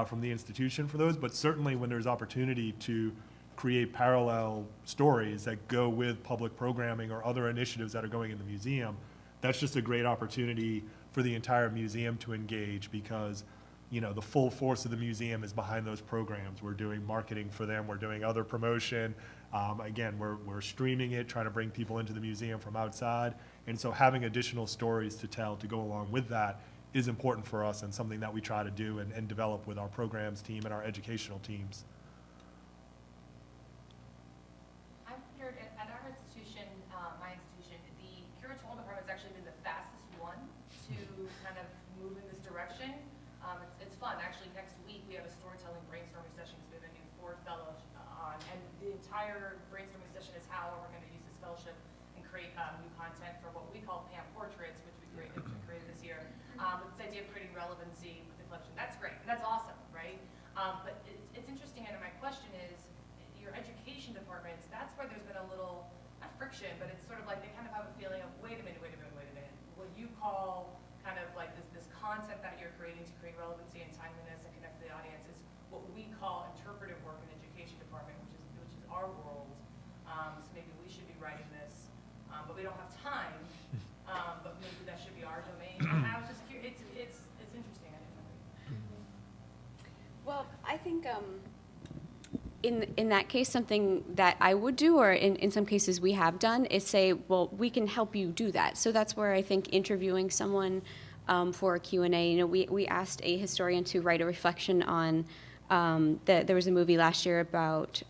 from the institution for those. But certainly when there's opportunity to create parallel stories that go with public programming or other initiatives that are going in the museum, that's just a great opportunity for the entire museum to engage because, the full force of the museum is behind those programs. We're doing marketing for them. We're doing other promotion. Again, we're streaming it, trying to bring people into the museum from outside. And so having additional stories to tell to go along with that is important for us and something that we try to do and develop with our programs team and our educational teams. At our institution, my institution, the curatorial department has actually been the fastest one to kind of move in this direction. It's fun. Actually, next week we have a storytelling brainstorming session because we have a new Ford Fellow on, and the entire brainstorming session is how we're going to use this fellowship and create new content for what we call PAM portraits, which we created this year. With this idea of creating relevancy with the collection. That's great. That's awesome, right? But it's interesting, and my question is, your education departments, that's where there's been a little, not friction, but it's sort of like they kind of have a feeling of, wait a minute. What you call kind of like this content that you're creating to create relevancy and timeliness and connect to the audience is what we call interpretive work in the education department, which is our world. So maybe we should be writing this, but we don't have time. But maybe that should be our domain. I was just curious. It's interesting. I didn't know. Well, I think in that case, something that I would do, or in some cases we have done, is say, well, we can help you do that. So that's where I think interviewing someone for a Q&A, we asked a historian to write a reflection on, there was a movie last year about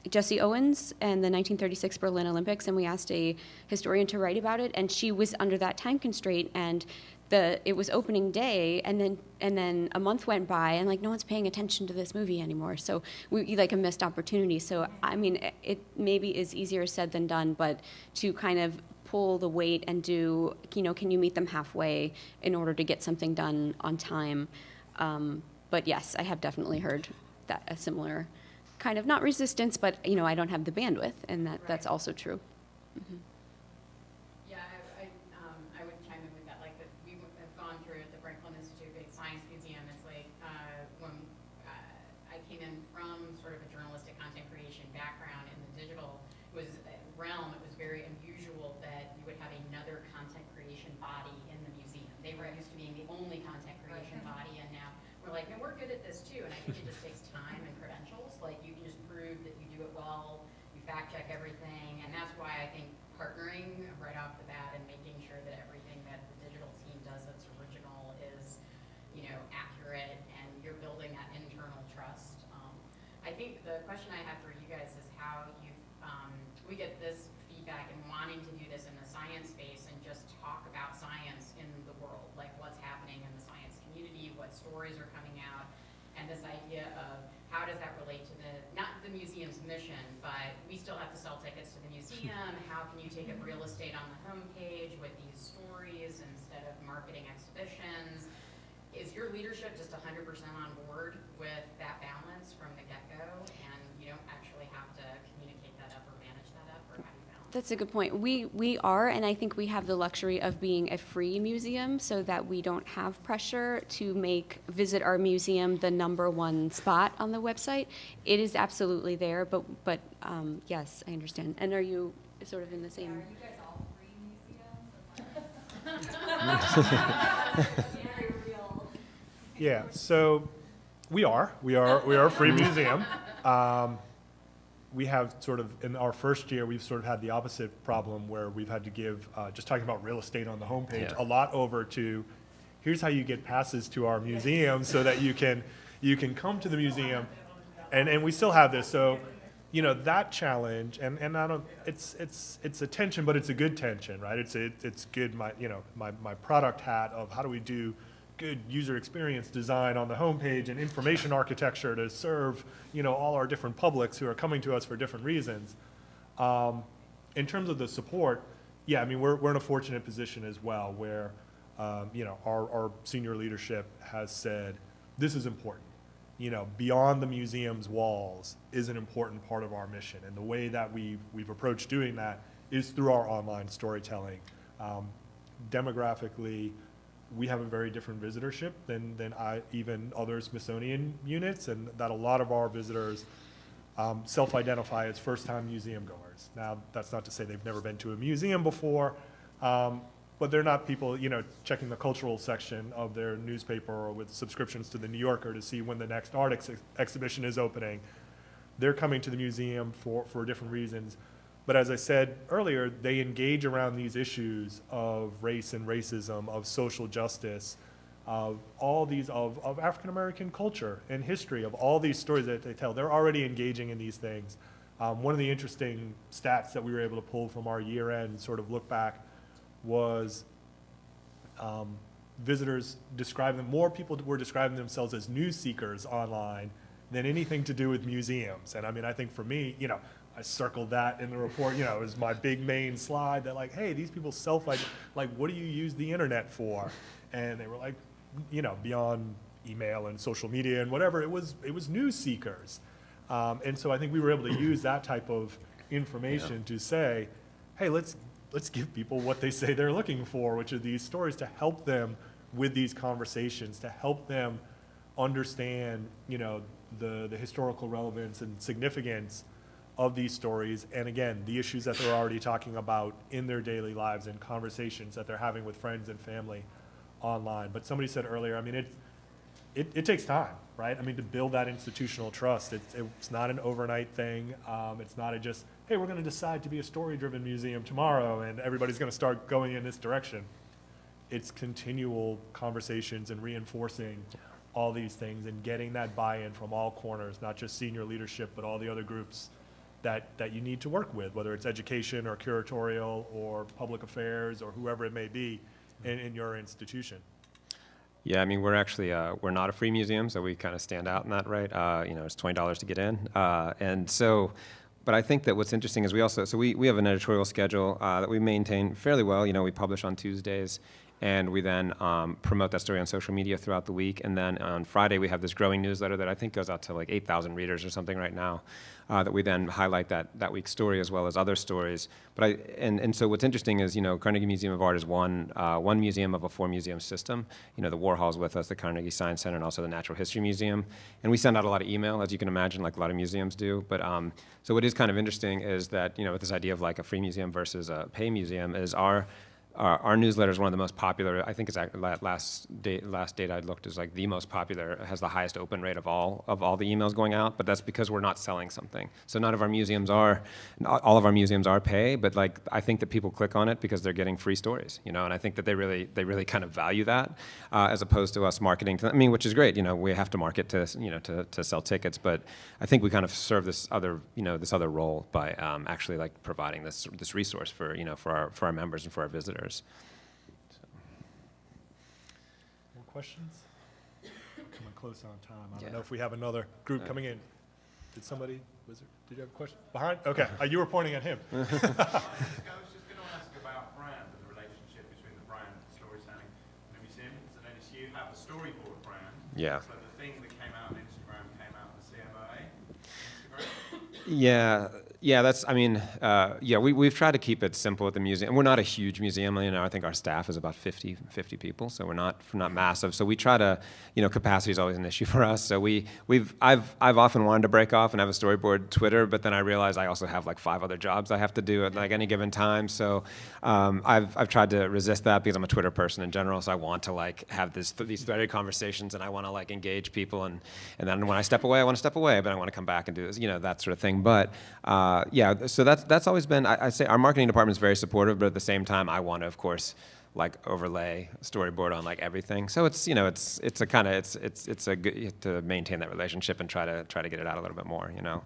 Jesse Owens and the 1936 Berlin Olympics, and we asked a historian to write about it, and she was under that time constraint, and it was opening day, and then a month went by, and like no one's paying attention to this movie anymore. So we like a missed opportunity. So I mean, it maybe is easier said than done, but to kind of pull the weight and do, can you meet them halfway in order to get something done on time? But yes, I have definitely heard that a similar kind of, not resistance, but I don't have the bandwidth, and that's also true. Mm-hmm. I would chime in with that. Like we have gone through at the Franklin Institute Science Museum. It's like when I came in from sort of a journalistic content creation background in the digital realm, it was very unusual that you would have another content creation body in the museum. They were used to being the only content creation body, and now we're like, no, we're good at this too. And I think it just takes time and credentials. Like you can just prove that you do it well, you fact check everything, and that's why I think partnering right off the bat and making sure that everything that the digital team does that's original is, accurate, and you're building that internal trust. I think the question I have for you guys is how we get this feedback and wanting to do this in the science space and just talk about science in the world, like what's happening in the science community, what stories are coming out, and this idea of how does that relate to not the museum's mission, but we still have to sell tickets to the museum. How can you take up real estate on the homepage with these stories instead of marketing exhibitions? Is your leadership just 100% on board with that balance from the get-go, and you don't actually have to communicate that up or manage that up, or how do you balance? That's a good point. We are, and I think we have the luxury of being a free museum so that we don't have pressure to make visit our museum the #1 spot on the website. It is absolutely there, but yes, I understand. And are you sort of in the same? Are you guys all free museums? Very real. Yeah, so we are a free museum. We have sort of, in our first year, we've sort of had the opposite problem where we've had to give, just talking about real estate on the homepage, Yeah. a lot over to, here's how you get passes to our museum so that you can come to the museum. And we still have this, so, that challenge, and I don't, it's a tension, but it's a good tension, right? It's good, my product hat of how do we do good user experience design on the homepage and information architecture to serve, all our different publics who are coming to us for different reasons. In terms of the support, yeah, I mean, we're in a fortunate position as well where, our senior leadership has said, this is important. Beyond the museum's walls is an important part of our mission. And the way that we've approached doing that is through our online storytelling. Demographically, we have a very different visitorship than even other Smithsonian units, and that a lot of our visitors self-identify as first-time museum goers. Now, that's not to say they've never been to a museum before, but they're not people, checking the cultural section of their newspaper or with subscriptions to the New Yorker to see when the next art exhibition is opening. They're coming to the museum for different reasons. But as I said earlier, they engage around these issues of race and racism, of social justice, of all these, of African American culture and history, of all these stories that they tell. They're already engaging in these things. One of the interesting stats that we were able to pull from our year-end sort of look back was visitors more people were describing themselves as news seekers online than anything to do with museums. And I mean, I think for me, I circled that in the report, it was my big main slide that like, hey, these people what do you use the internet for? And they were like, beyond email and social media and whatever, it was news seekers. And so I think we were able to use that type of information to say, hey, let's give people what they say they're looking for, which are these stories to help them with these conversations, to help them understand, the historical relevance and significance of these stories, and again, the issues that they're already talking about in their daily lives and conversations that they're having with friends and family online. But somebody said earlier, I mean, it takes time, right? I mean, to build that institutional trust, it's not an overnight thing. It's not just, hey, we're going to decide to be a story-driven museum tomorrow, and everybody's going to start going in this direction. It's continual conversations and reinforcing all these things and getting that buy-in from all corners, not just senior leadership, but all the other groups that you need to work with, whether it's education or curatorial or public affairs or whoever it may be in your institution. Yeah, I mean, we're actually, we're not a free museum, so we kind of stand out in that, right? It's $20 to get in. And so, but I think that what's interesting is we have an editorial schedule that we maintain fairly well. We publish on Tuesdays, and we then promote that story on social media throughout the week. And then on Friday, we have this growing newsletter that I think goes out to like 8,000 readers or something right now, that we then highlight that week's story as well as other stories. But so what's interesting is, Carnegie Museum of Art is one museum of a 4-museum system. The Warhol's with us, the Carnegie Science Center, and also the Natural History Museum. And we send out a lot of email, as you can imagine, like a lot of museums do. But so what is kind of interesting is that, with this idea of like a free museum versus a pay museum is our newsletter is one of the most popular. I think it's last date I looked is like the most popular, has the highest open rate of all the emails going out. But that's because we're not selling something. So none of our museums are, all of our museums are pay. But like I think that people click on it because they're getting free stories, you know. And I think that they really kind of value that as opposed to us marketing to them. I mean, which is great. You know, we have to market to to sell tickets. But I think we kind of serve this other role by actually like providing this resource for for our members and for our visitors. More questions? Coming close on time. I don't know if we have another group coming in. Did you have a question? Behind? Okay, you were pointing at him. I was just going to ask about brand and the relationship between the brand and storytelling in the museum. So then you have a storyboard brand. Yeah. So the thing that came out on Instagram came out on the CMOA Instagram. Yeah, that's, I mean, we've tried to keep it simple at the museum. We're not a huge museum, you know, I think our staff is about 50 people, so we're not massive. So we try to, capacity is always an issue for us. So I've often wanted to break off and have a storyboard Twitter, but then I realized I also have like 5 other jobs I have to do at like any given time. So I've tried to resist that because I'm a Twitter person in general, so I want to like have these threaded conversations and I want to like engage people and then when I step away, I want to step away, but I want to come back and do this, that sort of thing. But so that's always been, I say our marketing department is very supportive, but at the same time, I want to, of course, like overlay storyboard on like everything. So it's a kind of it's a good to maintain that relationship and try to get it out a little bit more, All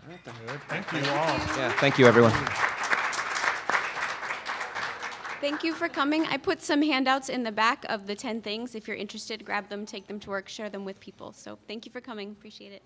right, then. Good. Thank you all. Yeah, thank you, everyone. Thank you for coming. I put some handouts in the back of the 10 things. If you're interested, grab them, take them to work, share them with people. So thank you for coming. Appreciate it.